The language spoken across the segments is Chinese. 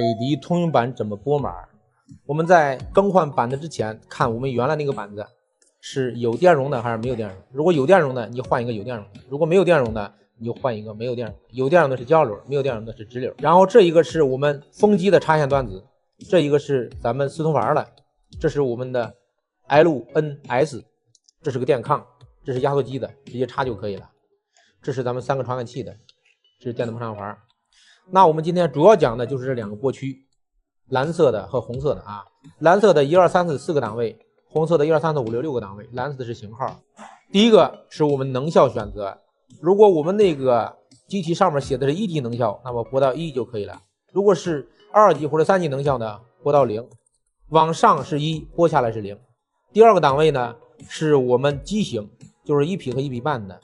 美的通用板怎么拨码。我们在更换板子之前，看我们原来那个板子是有电容的还是没有电容。如果有电容的，你就换一个有电容的；如果没有电容的，你就换一个没有电容的。有电容的是交流，没有电容的是直流。然后这一个是我们风机的插线端子，这一个是咱们四通阀的，这是我们的 LNS， 这是个电抗，这是压缩机的，直接插就可以了。这是咱们3个传感器的，这是电子波长阀。那我们今天主要讲的就是这2个波区，蓝色的和红色的啊。蓝色的1、2、3、4 4个档位，红色的1、2、3、4、5、6 6个档位。蓝色的是型号。第一个是我们能效选择，如果我们那个机器上面写的是1级能效，那么拨到1就可以了。如果是2级或者3级能效呢，拨到0，往上是1，拨下来是0。第2个档位呢是我们机型，就是1匹和1匹半的，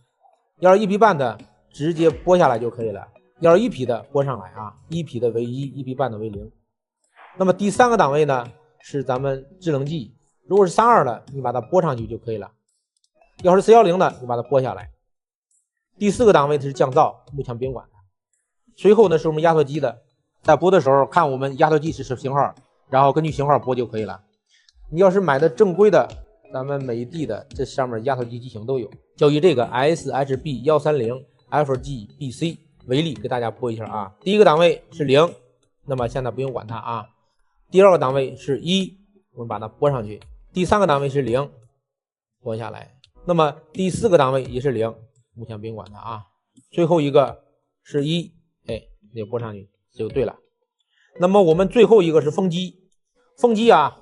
要是1匹半的直接拨下来就可以了，要是1匹的拨上来啊，1匹的为1，1匹半的为0。那么第3个档位呢是咱们制冷剂，如果是32的，你把它拨上去就可以了；要是410的，你把它拨下来。第4个档位是降噪，目前不用管它。随后呢是我们压缩机的，在拨的时候看我们压缩机是什么型号，然后根据型号拨就可以了。你要是买的正规的，咱们美的的，这上面压缩机机型都有。就以这个 SHB130FGBC 为例，给大家拨一下啊。第一个档位是0，那么现在不用管它啊。第2个档位是1，我们把它拨上去。第3个档位是0，拨下来。那么第4个档位也是0，目前不用管它啊。最后一个是1，也拨上去就对了。那么我们最后一个是风机，风机啊，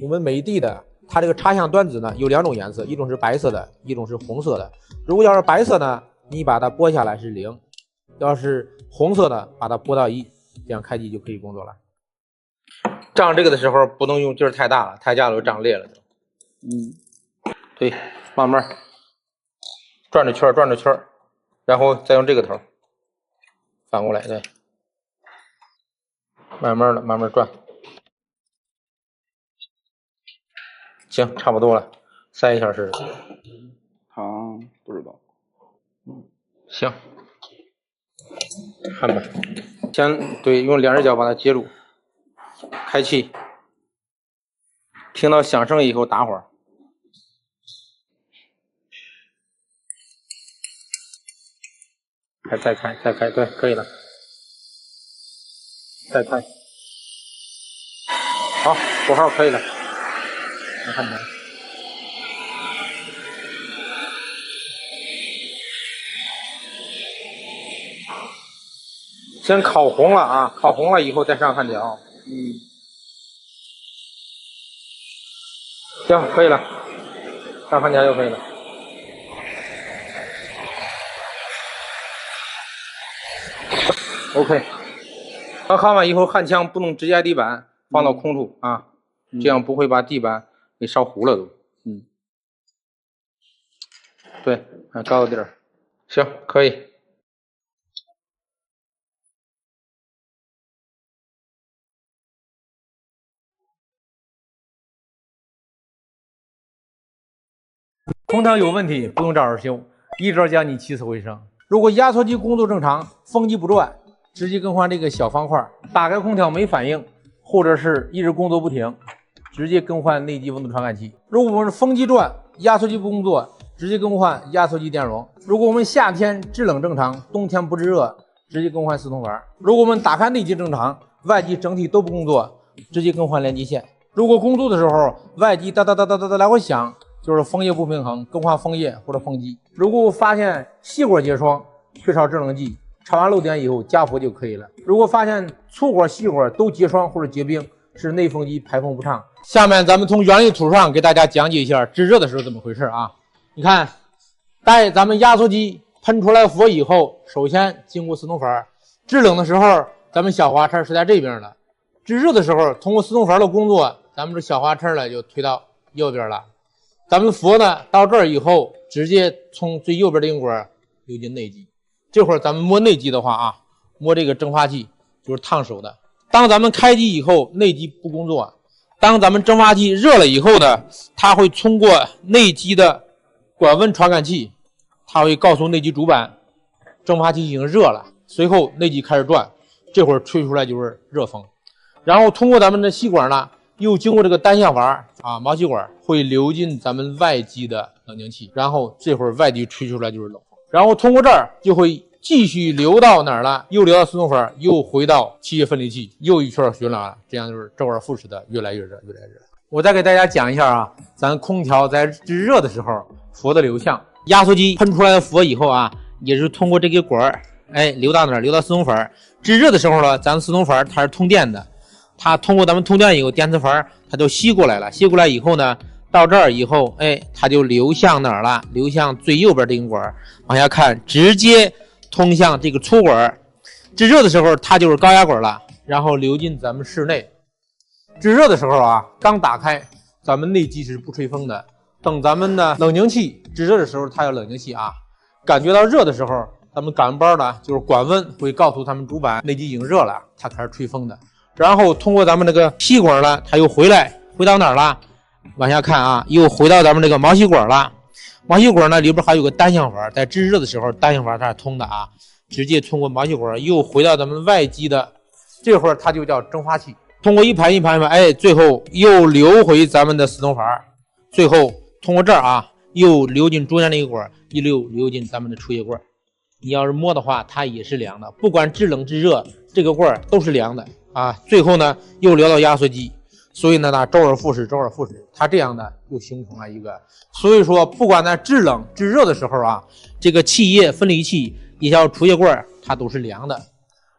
我们美的的它这个插向端子呢有2种颜色，一种是白色的，一种是红色的。如果要是白色呢，你把它拨下来是0；要是红色的，把它拨到1，这样开机就可以工作了。胀这个的时候不能用劲儿太大了，太大了就胀裂了。对，慢慢转着圈，转着圈，然后再用这个头反过来，对，慢慢的，慢慢转。行，差不多了，塞一下试试。糖不知道。行，看吧。先对，用2只脚把它接住，开气，听到响声以后打会儿。再开，再开，对，可以了。再开。好，拨号可以了。来看看。先烤红了啊，烤红了以后再上焊条。行，可以了，上焊条就可以了。OK， 刚焊完以后，焊枪不能直接挨地板，放到空处啊，这样不会把地板给烧糊了都。对，还高一点。行，可以。空调有问题不用找人修，一招将你起死回生。如果压缩机工作正常，风机不转，直接更换这个小方块。打开空调没反应，或者是一直工作不停，直接更换内机温度传感器。如果我们是风机转，压缩机不工作，直接更换压缩机电容。如果我们夏天制冷正常，冬天不制热，直接更换4通阀。如果我们打开内机正常，外机整体都不工作，直接更换连接线。如果工作的时候外机哒哒哒哒哒哒来回响，就是风液不平衡，更换风液或者风机。如果发现细管结霜，缺少制冷剂，插完漏点以后加氟就可以了。如果发现粗管细管都结霜或者结冰，是内风机排风不畅。下面咱们从原理图上给大家讲解一下制热的时候怎么回事啊。你看，待咱们压缩机喷出来氟以后，首先经过4通阀，制冷的时候咱们小滑车是在这边的，制热的时候通过4通阀的工作，咱们这小滑车呢就推到右边了。咱们氟呢到这儿以后，直接从最右边的硬管流进内机。这会儿咱们摸内机的话啊，摸这个蒸发器就是烫手的。当咱们开机以后，内机不工作。当咱们蒸发器热了以后呢，它会通过内机的管温传感器，它会告诉内机主板蒸发器已经热了。随后内机开始转，这会儿吹出来就是热风。然后通过咱们的吸管呢，又经过这个单向阀啊，毛细管会流进咱们外机的冷静器，然后这会儿外机吹出来就是冷风，然后通过这儿就会继续流到哪儿了？又流到四通阀，又回到气液分离器，又一圈循环了，这样就是周而复始的越来越热，越来越热。我再给大家讲一下啊，咱空调在制热的时候氟的流向，压缩机喷出来的氟以后啊，也是通过这个管儿，流到哪儿？流到四通阀。制热的时候呢，咱们四通阀它是通电的，它通过咱们通电以后，电磁阀它就吸过来了，吸过来以后呢，到这儿以后，它就流向哪儿了？流向最右边这根管，往下看，直接通向这个粗管。制热的时候，它就是高压管了，然后流进咱们室内。制热的时候啊，刚打开，咱们内机是不吹风的。等咱们的冷凝器制热的时候，它有冷凝器啊，感觉到热的时候，咱们感应包呢就是管温会告诉咱们主板内机已经热了，它开始吹风的。然后通过咱们这个吸管呢，它又回到哪儿了？往下看啊，又回到咱们这个毛细管了。毛细管呢里边还有个单向阀，在制热的时候单向阀它是通的啊，直接通过毛细管又回到咱们外机的，这会儿它就叫蒸发器。通过一盘，最后又流回咱们的四通阀，最后通过这儿啊，又流进中间那个管，一流进咱们的出液罐。你要是摸的话，它也是凉的，不管制冷制热，这个罐都是凉的啊。最后呢，又流到压缩机，所以呢，它周而复始，它这样的又形成了一个。所以说，不管在制冷制热的时候啊，这个气液分离器也叫出液罐，它都是凉的。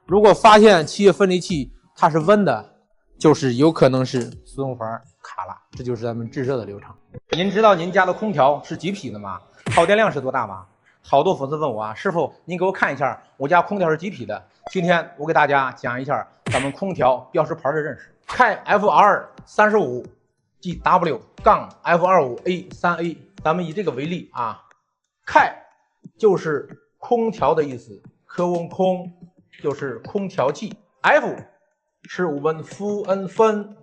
如果发现气液分离器它是温的，就是有可能是四通阀卡了，这就是咱们制热的流程。您知道您家的空调是几匹的吗？耗电量是多大吗？好多粉丝问我啊，师傅您给我看一下我家空调是几匹的。今天我给大家讲一下咱们空调标识牌的认识。KF235GW-F25A3A， 咱们以这个为例啊，K 就是空调的意思，科翁空就是空调器， F 是我们负 N 分，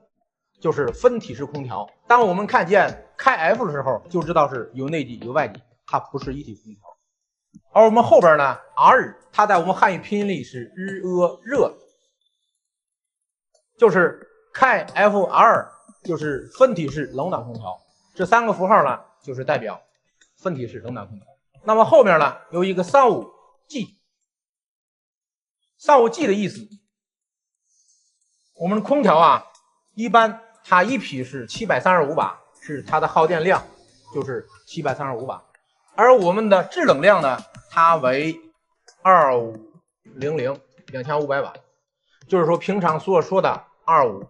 就是分体式空调。当我们看见开 F 的时候，就知道是有内机有外机，它不是一体空调。而我们后边呢 R， 它在我们汉语拼音里是日热，就是开 FR 就是分体式冷暖空调。这三个符号呢，就是代表分体式冷暖空调。那么后面呢有一个35G，35G 的意思，我们空调啊，一般它一匹是735瓦，是它的耗电量，就是735瓦。而我们的制冷量呢，它为2500，2500瓦，就是说平常所说的25。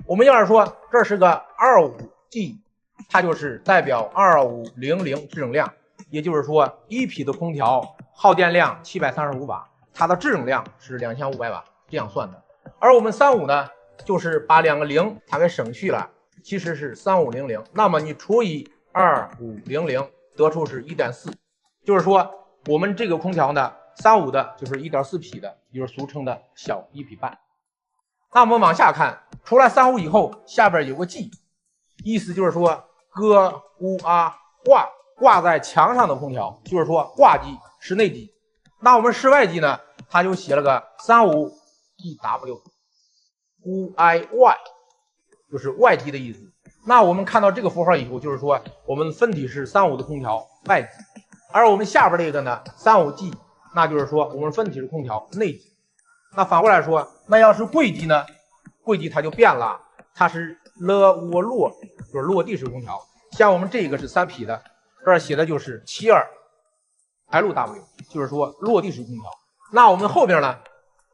我们要是说这是个25G， 它就是代表2500制冷量，也就是说一匹的空调耗电量735瓦，它的制冷量是2500瓦，这样算的。而我们35呢，就是把两个零它给省去了，其实是3500，那么你除以2500，得出是 1.4， 就是说我们这个空调呢，35的就是 1.4 匹的，也就是俗称的小1匹半。那我们往下看，除了35以后，下边有个 G， 意思就是说挂在墙上的空调，就是说挂机，室内机。那我们室外机呢，它就写了个 35GW-UIY， 就是外机的意思。那我们看到这个符号以后，就是说我们分体式35的空调外机，而我们下边这个呢 35G， 那就是说我们分体式空调内机。那反过来说，那要是柜机呢，柜机它就变了，它是落，就是落地式空调。像我们这个是3匹的，这儿写的就是72LW， 就是说落地式空调。那我们后边呢，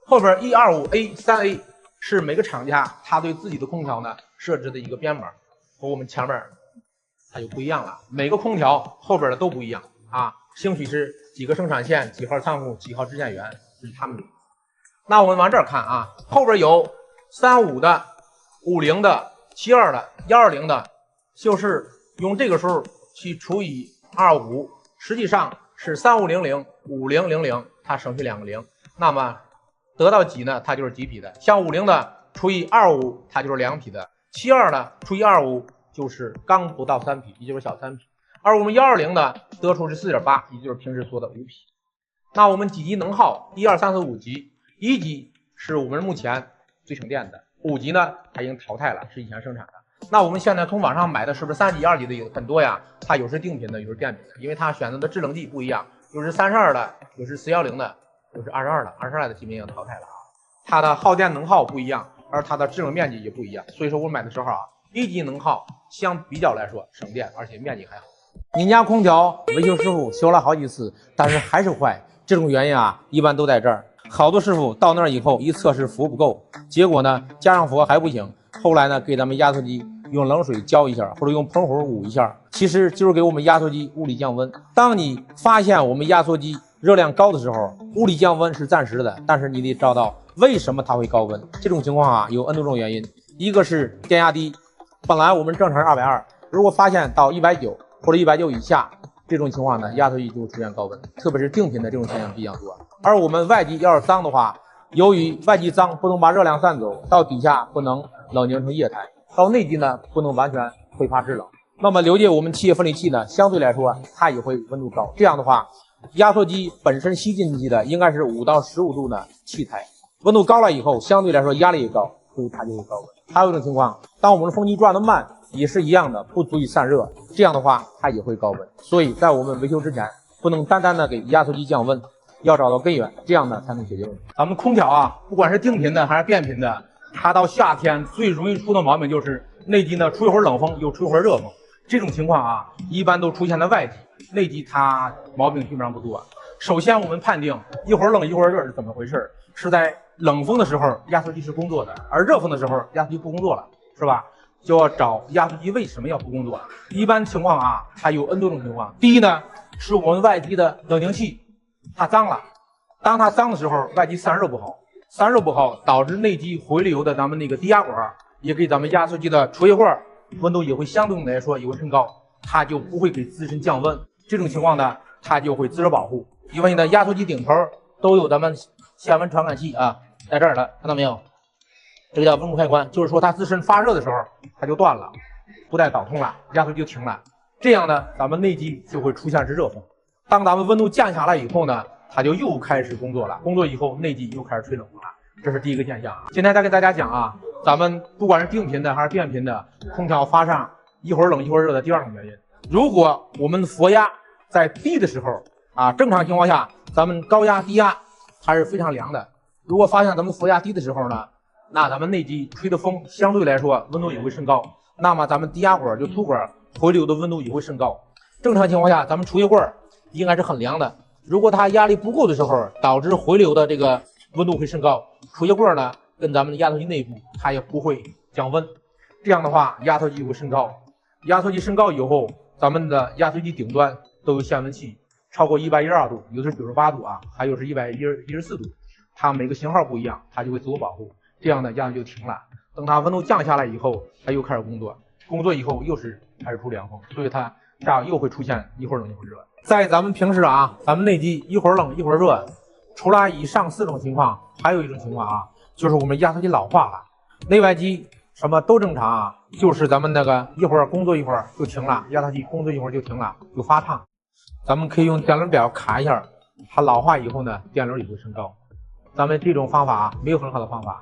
后边 125A3A 是每个厂家他对自己的空调呢设置的一个编码，和我们前面它就不一样了。每个空调后边的都不一样啊，兴许是几个生产线、几号仓库、几号支线员，这是他们的。那我们往这儿看啊，后边有35的、50的、72的、120的，就是用这个数去除以25，实际上是3500、5000，它省去2个零，那么得到几呢？它就是几匹的。像50的除以25，它就是2匹的；72的除以25，就是刚不到3匹，也就是小3匹。而我们120的得出是 4.8， 也就是平时说的5匹。那我们几级能耗？1、2、3、4、5级。1级是我们目前最省电的。5级呢，它已经淘汰了，是以前生产的。那我们现在从网上买的是不是3级、2级的有很多呀？它有是定频的，有是电频的，因为它选择的制冷剂不一样，有是32的，有是410的，有是22的，22的基本已经淘汰了啊。它的耗电能耗不一样，而它的制冷面积也不一样，所以说我买的时候啊，1级能耗相比较来说省电，而且面积还好。您家空调维修师傅修了好几次，但是还是坏，这种原因啊，一般都在这儿。好多师傅到那儿以后一测试氟不够，结果呢加上氟还不行，后来呢给咱们压缩机用冷水浇一下，或者用喷壶捂一下，其实就是给我们压缩机物理降温。当你发现我们压缩机热量高的时候，物理降温是暂时的，但是你得找到为什么它会高温。这种情况啊有 N 多种原因，一个是电压低，本来我们正常是220，如果发现到190或者190以下，这种情况呢压缩机就会出现高温，特别是定频的这种现象比较多。而我们外机要是脏的话，由于外机脏不能把热量散走，到底下不能冷凝成液态，到内机呢不能完全挥发制冷。那么留介我们气液分离器呢，相对来说它也会温度高。这样的话，压缩机本身吸进去的应该是5到15度的气态，温度高了以后，相对来说压力也高，所以它就会高温。还有一种情况，当我们的风机转得慢，也是一样的，不足以散热，这样的话它也会高温。所以在我们维修之前，不能单单的给压缩机降温，要找到根源，这样呢才能解决问题。咱们空调啊，不管是定频的还是变频的，它到夏天最容易出的毛病就是内机呢吹会儿冷风又吹会儿热风，这种情况啊一般都出现在外机，内机它毛病基本上不多。首先我们判定一会儿冷一会儿热是怎么回事，是在冷风的时候压缩机是工作的，而热风的时候压缩机不工作了，是吧？就要找压缩机为什么要不工作。一般情况啊它有 N 多种情况。第一呢，是我们外机的冷凝器它脏了，当它脏的时候，外机散热不好，散热不好导致内机回流的咱们那个低压管也给咱们压缩机的出气罐温度也会相对来说也会升高，它就不会给自身降温。这种情况呢，它就会自热保护，因为你的压缩机顶头都有咱们显温传感器啊，在这儿了，看到没有？这个叫温度开关，就是说它自身发热的时候它就断了，不带导通了，压缩机就停了。这样呢，咱们内机就会出现是热风。当咱们温度降下来以后呢，它就又开始工作了，工作以后内机又开始吹冷风了，这是第一个现象啊。今天再给大家讲啊，咱们不管是定频的还是变频的空调发上一会儿冷一会儿热的第二种原因，如果我们佛压在低的时候啊，正常情况下咱们高压低压还是非常凉的，如果发现咱们佛压低的时候呢，那咱们内机吹的风相对来说温度也会升高，那么咱们低压管就凸管回流的温度也会升高。正常情况下咱们出气罐应该是很凉的，如果它压力不够的时候，导致回流的这个温度会升高，出气罐呢跟咱们的压缩机内部它也不会降温，这样的话压缩机会升高，压缩机升高以后，咱们的压缩机顶端都有限温器，超过112度，有的是98度啊，还有是114度，它每个型号不一样，它就会自我保护，这样呢压缩机就停了。等它温度降下来以后，它又开始工作，工作以后又是开始出凉风，所以它下又会出现一会儿冷一会儿热。在咱们平时啊，咱们内机一会儿冷一会儿热，除了以上4种情况，还有一种情况啊，就是我们压缩机老化了，内外机什么都正常啊，就是咱们那个一会儿工作一会儿就停了，压缩机工作一会儿就停了，就发烫。咱们可以用电流表卡一下，它老化以后呢，电流也会升高。咱们这种方法啊，没有很好的方法，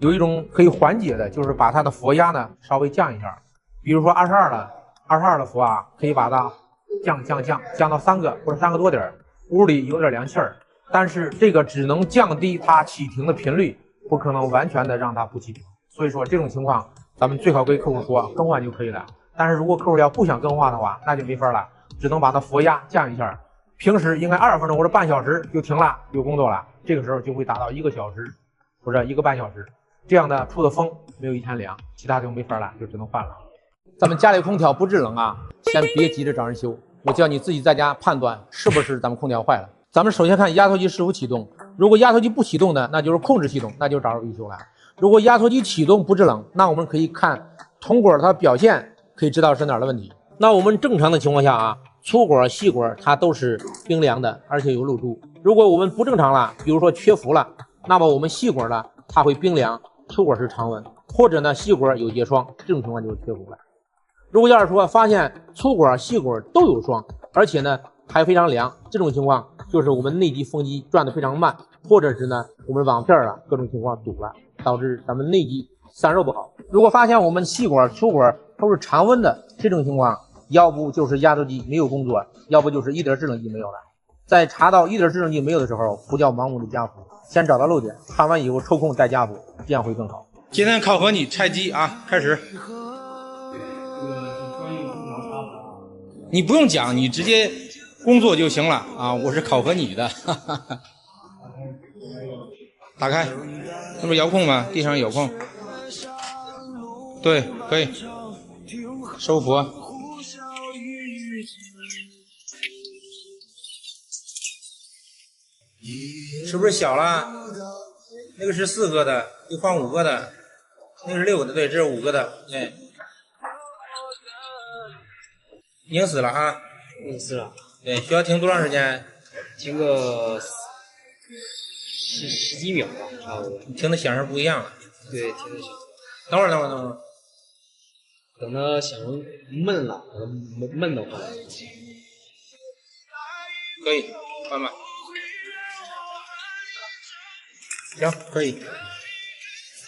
有一种可以缓解的，就是把它的佛压呢稍微降一下，比如说22的佛啊，可以把它降到3个或者3个多点，屋里有点凉气儿，但是这个只能降低它启停的频率，不可能完全的让它不启停。所以说这种情况，咱们最好跟客户说更换就可以了。但是如果客户要不想更换的话，那就没法了，只能把它佛压降一下，平时应该20分钟或者半小时就停了，就工作了，这个时候就会达到1个小时或者1个半小时，这样的出的风没有以前凉，其他就没法了，就只能换了。咱们家里空调不制冷啊，先别急着找人修，我叫你自己在家判断是不是咱们空调坏了。咱们首先看压缩机是否启动，如果压缩机不启动的，那就是控制系统，那就找人维修了。如果压缩机启动不制冷，那我们可以看铜管它的表现，可以知道是哪儿的问题。那我们正常的情况下啊，粗管细管它都是冰凉的，而且有露珠。如果我们不正常了，比如说缺氟了，那么我们细管呢它会冰凉，粗管是常温，或者呢细管有结霜，这种情况就是缺氟了。如果要是说发现粗管细管都有霜，而且呢还非常凉，这种情况就是我们内机风机转得非常慢，或者是呢我们网片啊各种情况堵了，导致咱们内机散热不好。如果发现我们气管、球管都是常温的这种情况，要不就是压缩机没有工作，要不就是一点制冷剂没有了。在查到一点制冷剂没有的时候，不叫盲目的加氟，先找到漏点，看完以后抽空再加氟，这样会更好。今天考核你拆机啊，开始。你不用讲，你直接工作就行了啊！我是考核你的。打开，那不是遥控吗？地上遥控。对，可以。收服。是不是小了？那个是4个的，就放5个的。那个是6个的，对，这是5个的，哎。拧死了啊！拧死了。对，需要停多长时间？停个十几秒吧，差不多。你听的响声不一样了。对，停的响。等会儿。等它响声闷了，闷的话。可以，关吧。行，可以。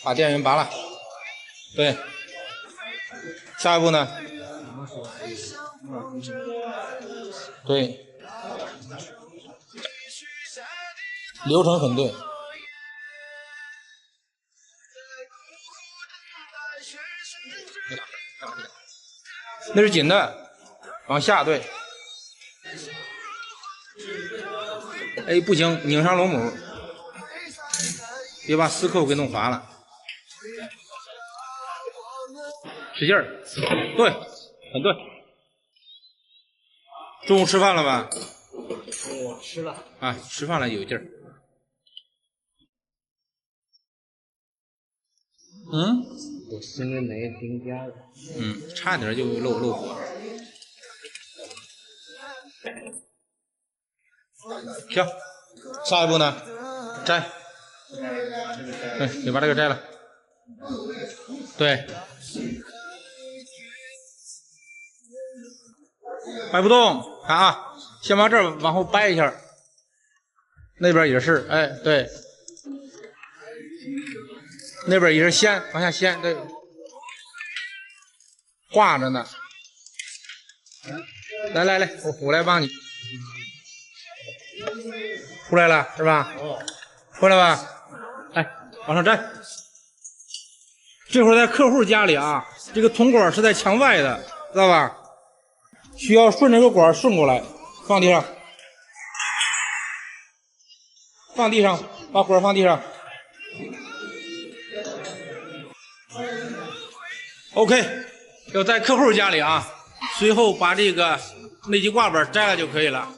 把电源拔了。对。下一步呢？对，流程很对。那是紧的，往下对。哎，不行，拧上螺母，别把丝扣给弄滑了。使劲儿，对，很对。中午吃饭了吧？我吃了。啊，吃饭了有劲儿。我现在没丁家了。差点就漏火。行，下一步呢？摘。你把这个摘了。对。掰不动，看啊，先把这儿往后掰一下，那边也是，哎，对，那边也是掀，往下掀，对，挂着呢。来，我来帮你，出来了是吧？出来吧，哎，往上摘。这会儿在客户家里啊，这个铜管是在墙外的，知道吧？需要顺着个管顺过来，放地上，把管放地上。OK， 要在客户家里啊，随后把这个内机挂板摘了就可以了。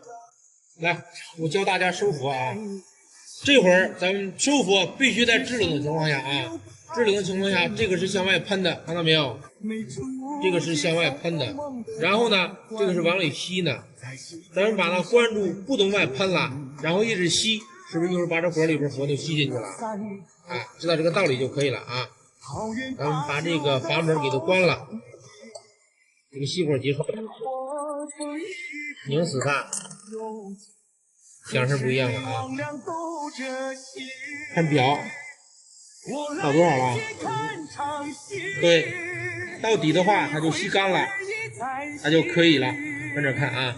来，我教大家收服啊。这会儿咱们收服必须在制冷的情况下啊，制冷的情况下，这个是向外喷的，看到没有？这个是向外喷的，然后呢，这个是往里吸的。咱们把它关住，不能外喷了，然后一直吸，是不是一会儿把这管里边火就吸进去了？啊，知道这个道理就可以了啊。咱们把这个阀门给它关了，这个熄火结束，拧死它，响声不一样了啊。看表，到多少了？对，到底的话它就吸干了，它就可以了。跟着看啊，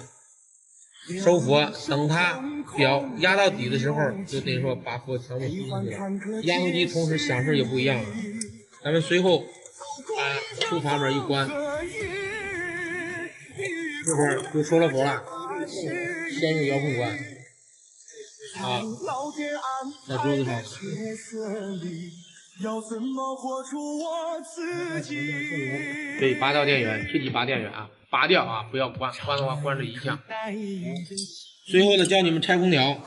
收佛，等它表压到底的时候，就等于说把佛全部吸进去了。压缩机同时响声也不一样了。咱们随后把出阀门一关，这会儿就收了佛了，先用遥控关啊，在桌子上。对，拔掉电源，切记拔电源啊，拔掉啊，不要关，关的话关这一项。随后呢，教你们拆空调。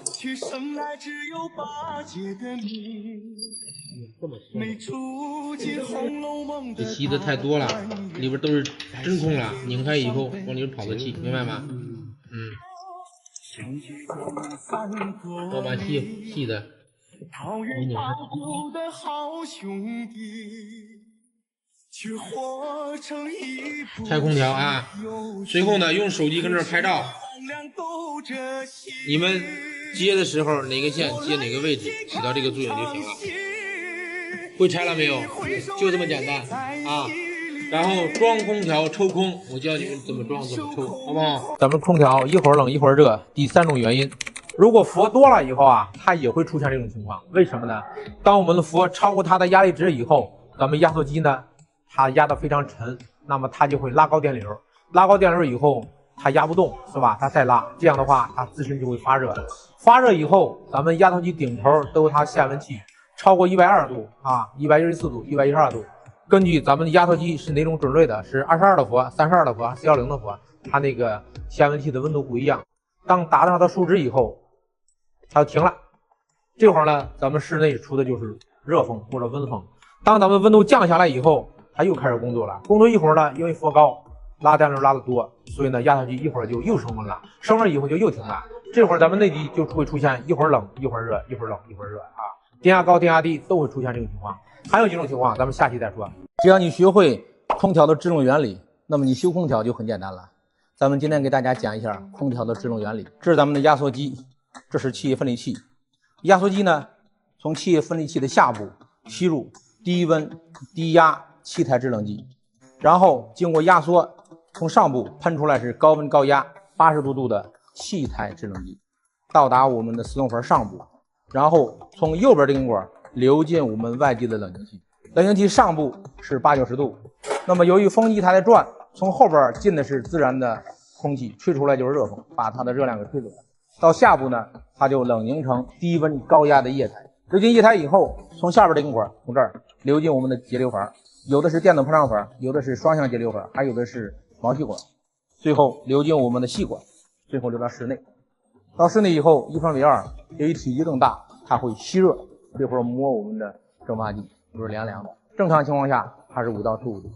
这吸的太多了，里边都是真空了，拧开以后往里面跑的气，明白吗？要把细的拧开。拆空调啊！随后呢，用手机跟这儿拍照。你们接的时候哪个线接哪个位置，起到这个作用就行了。会拆了没有？就这么简单啊。然后装空调抽空，我教你们怎么装怎么抽，好不好？咱们空调一会儿冷一会儿热，第三种原因，如果氟多了以后啊，它也会出现这种情况。为什么呢？当我们的氟超过它的压力值以后，咱们压缩机呢，它压得非常沉，那么它就会拉高电流，拉高电流以后，它压不动，是吧？它再拉，这样的话，它自身就会发热。发热以后，咱们压缩机顶头都有它限温器，超过120度啊，114度、112度。根据咱们的压缩机是哪种准锐的，是22的氟、32的氟、410的氟，它那个限温器的温度不一样。当达到它的数值以后，它就停了。这会儿呢，咱们室内出的就是热风或者温风。当咱们温度降下来以后，它又开始工作了。工作一会儿呢，因为氟高，拉电流拉得多，所以呢，压缩机一会儿就又升温了。升温以后就又停了。这会儿咱们内机就会出现一会儿冷一会儿热，一会儿冷一会儿热啊，电压高电压低都会出现这种情况。还有几种情况，咱们下期再说。只要你学会空调的制冷原理，那么你修空调就很简单了。咱们今天给大家讲一下空调的制冷原理。这是咱们的压缩机，这是气液分离器。压缩机呢，从气液分离器的下部吸入低温低压气态制冷剂，然后经过压缩，从上部喷出来是高温高压80度的气态制冷剂，到达我们的四通阀上部，然后从右边这根管流进我们外机的冷凝器。冷凝器上部是80-90度，那么由于风机它在转，从后边进的是自然的空气，吹出来就是热风，把它的热量给吹走了。到下部呢，它就冷凝成低温高压的液态。流进液态以后，从下边这根管从这儿流进我们的节流阀，有的是电动膨胀阀，有的是双向节流阀，还有的是毛细管，最后流进我们的细管，最后流到室内。到室内以后一分为二，由于体积更大，它会吸热。这会儿摸我们的蒸发机就是凉凉的，正常情况下它是5到15度。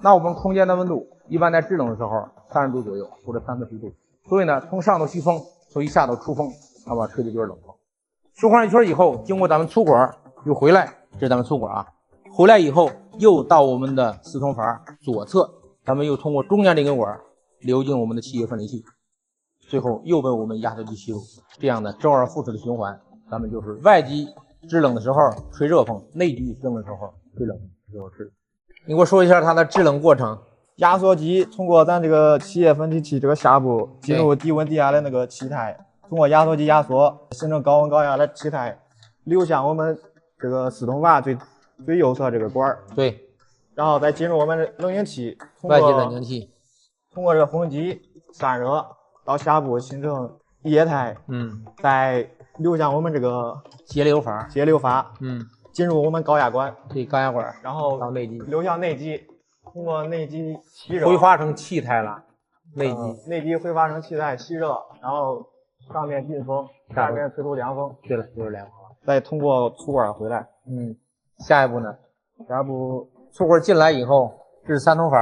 那我们空间的温度一般在制冷的时候30度左右或者30度，所以呢，从上头吸风，从下头出风，那么吹的就是冷风。循环一圈以后，经过咱们粗管又回来，这是咱们粗管啊，回来以后又到我们的四通阀左侧，咱们又通过中间这根管流进我们的气液分离器，最后又被我们压缩机吸入，这样的周而复始的循环，咱们就是外机制冷的时候吹热风，内机制冷的时候吹冷风，就是你给我说一下它的制冷过程。压缩机通过咱这个气液分离器这个下部进入低温低压的那个气态，通过压缩机压缩形成高温高压的气态，流向我们这个四通阀最右侧这个管儿，对，然后再进入我们的冷凝器，外机冷凝器，通过这个风机散热到下部形成液态，再流向我们这个节流阀，进入我们高压管，对，高压管，然后到内机，流向内机，通过内机吸热，挥发成气态了。内机挥发成气态吸热，然后上面进风，下面吹出凉风。对了，就是凉风了。再通过粗管回来。下一步呢？下一步粗管进来以后，这是三通阀，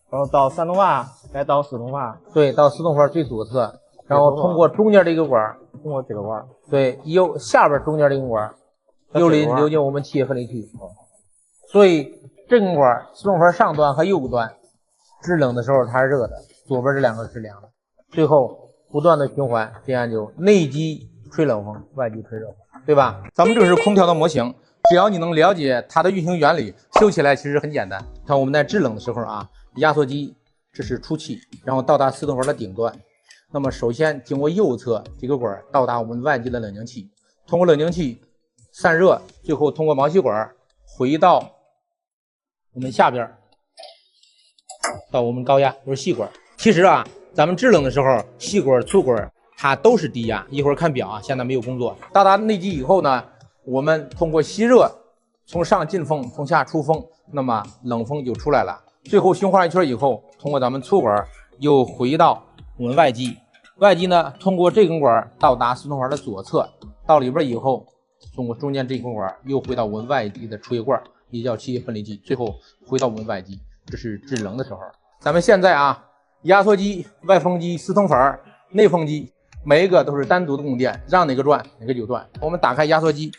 然后到三通阀，再到四通阀。对，到四通阀最左侧，然后通过中间这个管，通过这个管。对，下边中间这根管，又流进我们气液分离器。所以这根管四通阀上端和右端制冷的时候它是热的，左边这两个是凉的，最后不断的循环，这样就内机吹冷风，外机吹热风，对吧？咱们这是空调的模型，只要你能了解它的运行原理，修起来其实很简单。看我们在制冷的时候啊，压缩机这是出气，然后到达四通阀的顶端，那么首先经过右侧这个管到达我们外机的冷凝器，通过冷凝器散热，最后通过毛细管回到我们下边到我们高压就是细管。其实啊，咱们制冷的时候，细管粗管它都是低压。一会儿看表啊，现在没有工作。到达内机以后呢，我们通过吸热，从上进风，从下出风，那么冷风就出来了。最后循环一圈以后，通过咱们粗管又回到我们外机。外机呢，通过这根管到达四通阀的左侧，到里边以后，通过中间这根管又回到我们外机的出液罐，也叫气液分离器，最后回到我们外机。这是制冷的时候。咱们现在啊，压缩机、外风机、四通阀、内风机，每一个都是单独的供电，让哪个转哪个就转。我们打开压缩机，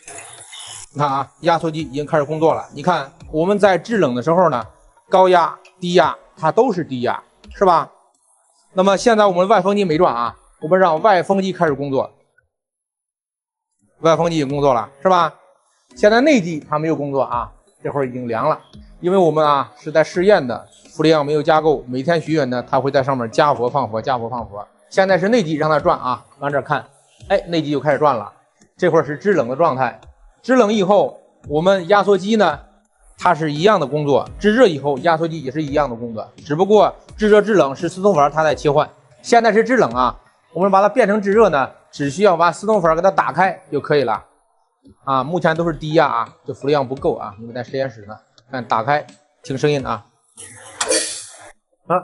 你看啊，压缩机已经开始工作了。你看我们在制冷的时候呢，高压、低压它都是低压，是吧？那么现在我们外风机没转啊，我们让外风机开始工作。外风机工作了，是吧？现在内机它没有工作啊，这会儿已经凉了，因为我们啊是在试验的，氟利昂没有加购，每天许愿呢，它会在上面加氟放氟，加氟放氟。现在是内机，让它转啊，往这看，哎，内机就开始转了，这会儿是制冷的状态，制冷以后，我们压缩机呢，它是一样的工作，制热以后，压缩机也是一样的工作，只不过制热制冷是四通阀它在切换，现在是制冷啊，我们把它变成制热呢，只需要把四通阀给它打开就可以了。啊，目前都是低压啊，这氟利昂不够啊，因为在实验室呢。看打开，听声音啊。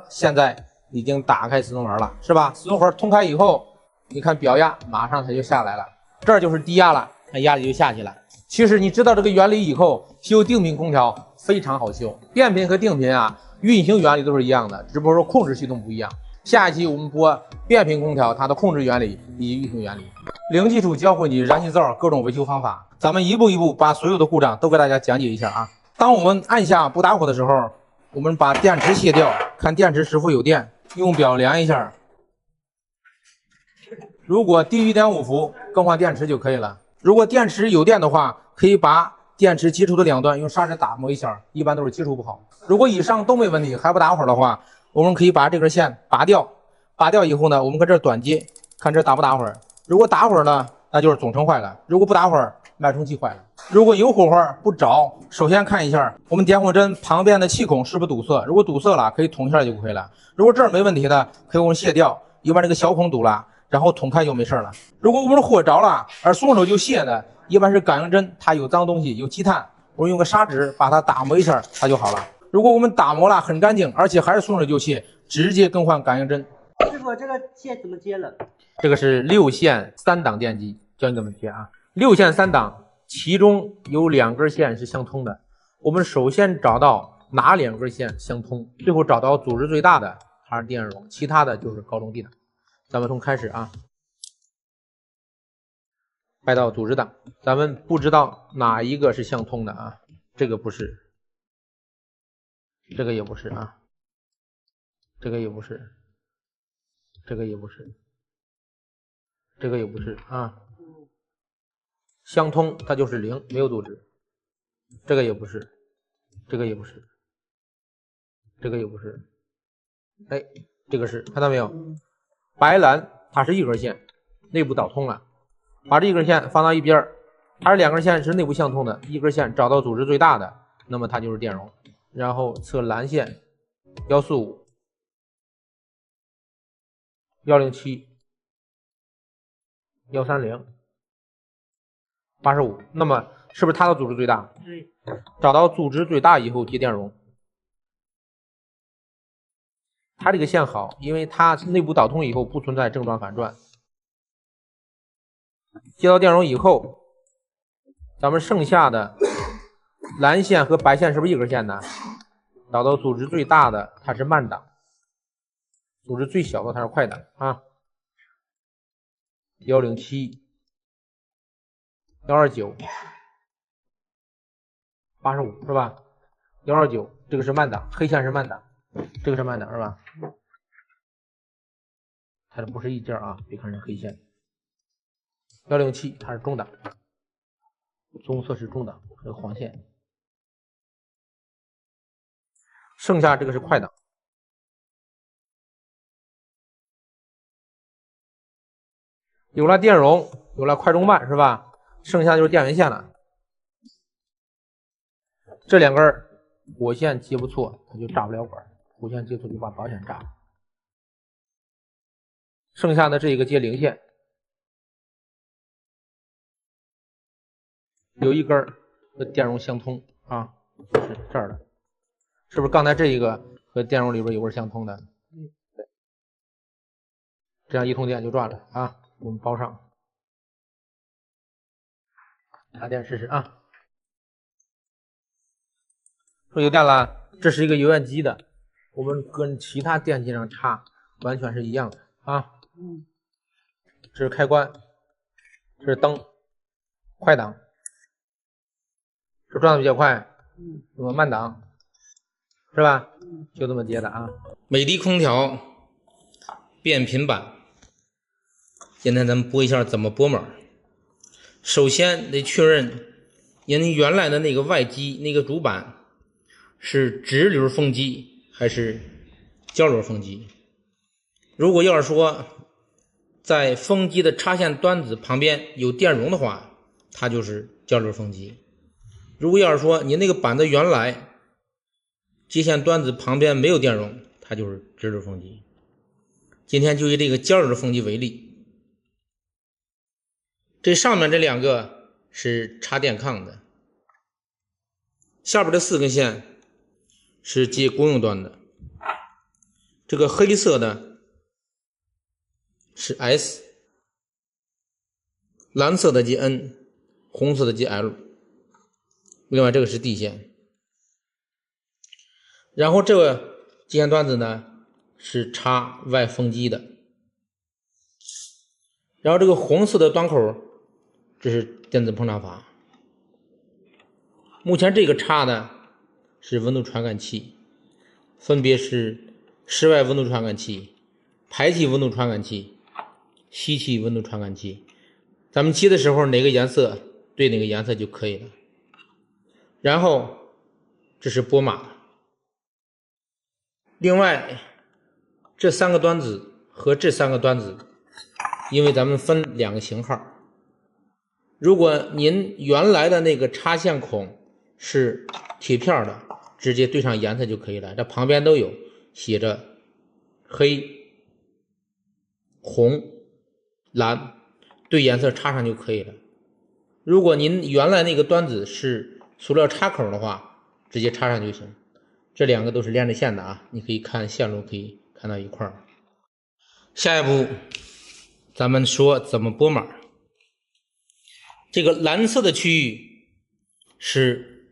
现在已经打开四通阀了，是吧？四通阀通开以后，你看表压马上它就下来了，这儿就是低压了，那压力就下去了。其实你知道这个原理以后，修定频空调非常好修。变频和定频啊，运行原理都是一样的，只不过说控制系统不一样。下一期我们播变频空调它的控制原理以及运行原理。零基础教会你燃气灶各种维修方法，咱们一步一步把所有的故障都给大家讲解一下啊。当我们按下不打火的时候，我们把电池卸掉，看电池是否有电，用表量一下。如果低于 1.5 伏，更换电池就可以了。如果电池有电的话，可以把电池接触的两端用砂纸打磨一下，一般都是接触不好。如果以上都没问题还不打火的话，我们可以把这根线拔掉，拔掉以后呢，我们搁这儿短接，看这打不打火。如果打火呢，那就是总成坏了；如果不打火，脉冲器坏了。如果有火花不着，首先看一下我们点火针旁边的气孔是不是堵塞，如果堵塞了，可以捅一下就可以了。如果这儿没问题的，可以我们卸掉，又把这个小孔堵了，然后捅开就没事了。如果我们火着了而松手就卸的，一般是感应针它有脏东西，有积碳，我们用个砂纸把它打磨一下，它就好了。如果我们打磨了很干净，而且还是松手就卸，直接更换感应针。师傅，这个线怎么接了？这个是6线3档电机，教你怎么接啊。6线3档，其中有2根线是相通的。我们首先找到哪2根线相通，最后找到阻值最大的它是电容，其他的就是高中低档。咱们从开始啊，掰到阻值档，咱们不知道哪一个是相通的啊，这个不是，这个也不是啊，这个也不是，这个也不是，这个也不是啊。相通它就是0，没有阻值。这个也不是，这个也不是，这个也不是。哎，这个是，看到没有？白蓝它是一根线，内部导通了。把这一根线放到一边，它是2根线是内部相通的，一根线找到阻值最大的，那么它就是电容。然后测蓝线145、107、130、85，那么是不是它的阻值最大？对。找到阻值最大以后接电容。它这个线好，因为它内部导通以后不存在正转反转。接到电容以后，咱们剩下的蓝线和白线是不是一根线呢？找到阻值最大的它是慢档，阻值最小的它是快档啊。107、129、85是吧？129这个是慢档，黑线是慢档，这个是慢档是吧？它这不是一件啊，别看成黑线。107它是中档，棕色是中档，这个黄线。剩下这个是快档。有了电容，有了快中慢是吧？剩下就是电源线了。这2根火线接不错，它就炸不了管；火线接错就把导线炸了。剩下的这一个接零线，有一根和电容相通啊，就是这儿的，是不是刚才这一个和电容里边有根相通的？对，这样一通电就转了啊。我们包上，插电试试啊。说有电了，这是一个油烟机的，我们跟其他电机上插完全是一样的啊。这是开关，这是灯，快档，这转的比较快，那么慢档是吧？就这么接的啊。美的空调变频版。今天咱们播一下怎么拨码。首先得确认您原来的那个外机那个主板是直流风机还是交流风机。如果要是说在风机的插线端子旁边有电容的话，它就是交流风机。如果要是说你那个板子原来接线端子旁边没有电容，它就是直流风机。今天就以这个交流风机为例，这上面这两个是插电抗的，下边的4根线是接公用端的，这个黑色的是 S， 蓝色的接 N， 红色的接 L， 另外这个是 D 线。然后这个接线端子呢是插外风机的，然后这个红色的端口这是电子膨胀阀。目前这个插的是温度传感器，分别是室外温度传感器、排气温度传感器、吸气温度传感器。咱们接的时候哪个颜色对哪个颜色就可以了。然后这是拨码。另外这3个端子和这3个端子，因为咱们分2个型号，如果您原来的那个插线孔是铁片的，直接对上颜色就可以了，这旁边都有写着黑、红、蓝，对颜色插上就可以了。如果您原来那个端子是塑料插口的话，直接插上就行。这2个都是连着线的啊，你可以看线路可以看到一块儿。下一步咱们说怎么拨码。这个蓝色的区域是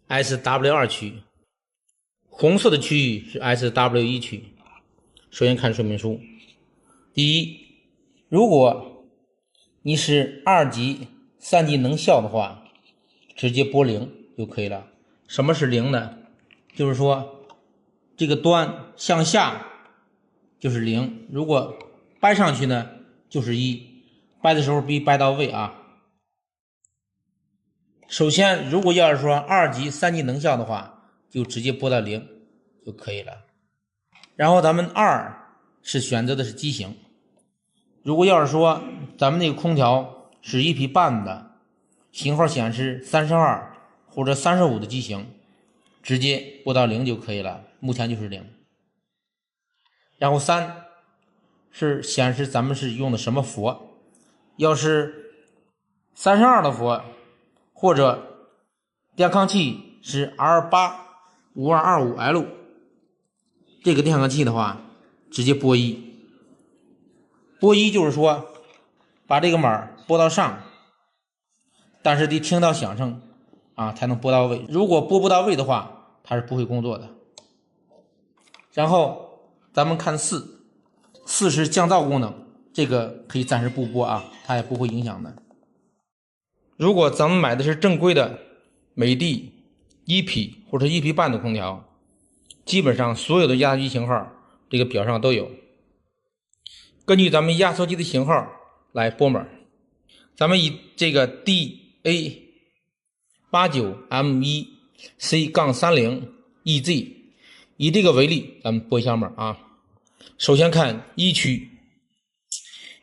SW2 区，红色的区域是 SW1 区。首先看说明书。第一，如果你是2级、3级能效的话，直接拨0就可以了。什么是0呢？就是说这个端向下就是0，如果掰上去呢就是1，掰的时候必须掰到位啊。首先如果要是说2级、3级能效的话，就直接拨到0就可以了。然后咱们2是选择的是机型，如果要是说咱们那个空调是1匹半的，型号显示32或者35的机型，直接拨到0就可以了，目前就是0。然后3是显示咱们是用的什么佛，要是32的佛或者电抗器是 R85225L 这个电抗器的话，直接拨1。拨1就是说把这个码拨到上，但是得听到响声啊才能拨到位，如果拨不到位的话它是不会工作的。然后咱们看4是降噪功能，这个可以暂时不拨啊，它也不会影响的。如果咱们买的是正规的美的1匹或者1匹半的空调，基本上所有的压缩机型号这个表上都有，根据咱们压缩机的型号来拨码。咱们以这个 DA89M1C-30EZ 以这个为例，咱们拨一下码啊。首先看1区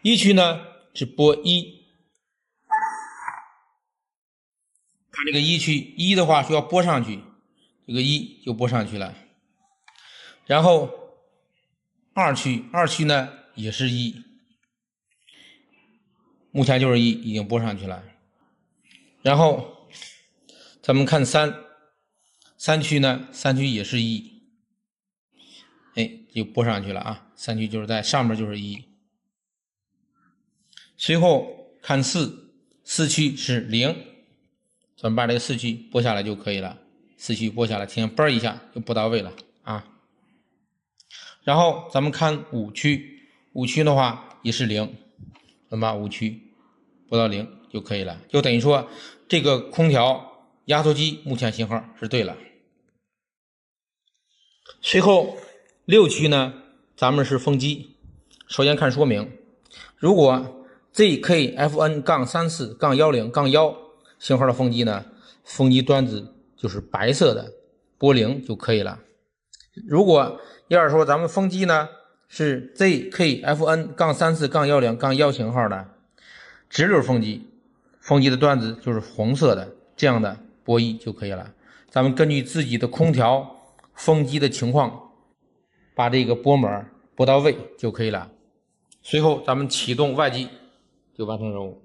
，1区呢是拨1，看这个1区，1的话需要拨上去，这个1就拨上去了。然后2区呢也是1，目前就是1，已经拨上去了。然后咱们看3区呢，3区也是1，就拨上去了啊，3区就是在上面就是1。随后看4区是0，咱们把这个4区拨下来就可以了，4区拨下来，听嘣一下就拨到位了啊。然后咱们看5区，5区的话也是0，咱们把5区拨到0就可以了，就等于说这个空调压缩机目前型号是对了。随后6区呢，咱们是风机。首先看说明，如果 ZKFN-34-10-1型号的风机呢，风机端子就是白色的波铃就可以了。如果要是说咱们风机呢是 ZKFN-34-10-1型号的直流风机，风机的端子就是红色的，这样的波翼就可以了。咱们根据自己的空调、风机的情况，把这个拨膜拨到位就可以了。随后咱们启动外机就完成任务。